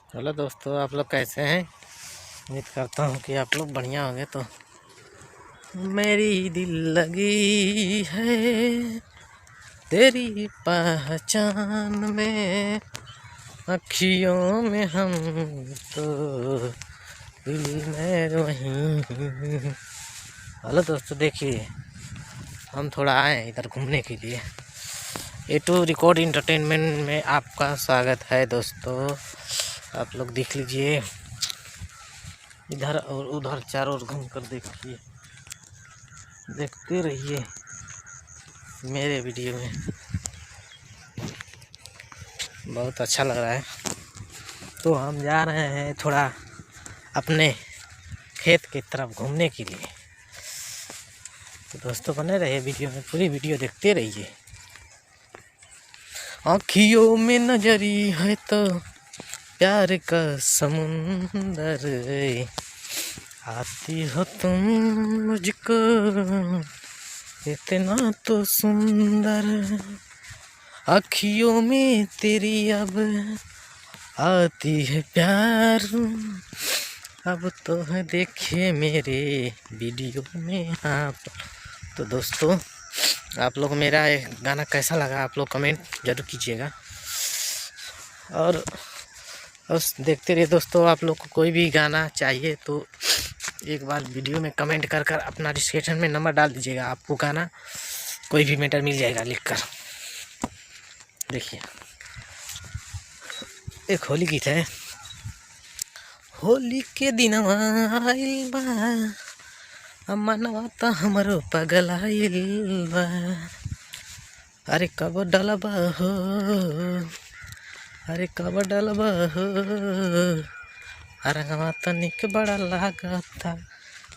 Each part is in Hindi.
हेलो दोस्तों, आप लोग कैसे हैं। उम्मीद करता हूँ कि आप लोग बढ़िया होंगे। तो मेरी दिल लगी है तेरी पहचान में, अखियों में हम तो दिल में वहीं। हेलो दोस्तों, देखिए हम थोड़ा आए हैं इधर घूमने के लिए। A2 रिकॉर्ड इंटरटेनमेंट में आपका स्वागत है दोस्तों। आप लोग देख लीजिए, इधर और उधर चारों ओर घूम कर देखिए, देखते रहिए मेरे वीडियो में। बहुत अच्छा लग रहा है। तो हम जा रहे हैं थोड़ा अपने खेत की तरफ घूमने के लिए। तो दोस्तों बने रहिए वीडियो में, पूरी वीडियो देखते रहिए। आँखियों में नजरी है तो प्यार का समुंदर, आती हो तुम मुझको इतना तो सुंदर, आँखियों में तेरी अब आती है प्यार, अब तो है देखिए मेरे वीडियो में आप। तो दोस्तों, आप लोग मेरा ये गाना कैसा लगा आप लोग कमेंट जरूर कीजिएगा। और बस देखते रहिए दोस्तों। आप लोग को कोई भी गाना चाहिए तो एक बार वीडियो में कमेंट कर कर अपना डिस्क्रिप्शन में नंबर डाल दीजिएगा, आपको गाना कोई भी मैटर मिल जाएगा लिखकर। देखिए, एक होली गीत है। होली के दिन आइल बा, मनवा त हमरो पगल आइल बा, अरे कब डलबा हो, अरे कब डलबा हो, रंगवा तनिक बड़ा लागता,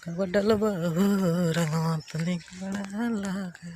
कब डलबा हो, रंगवा तनिक बड़ा लागता।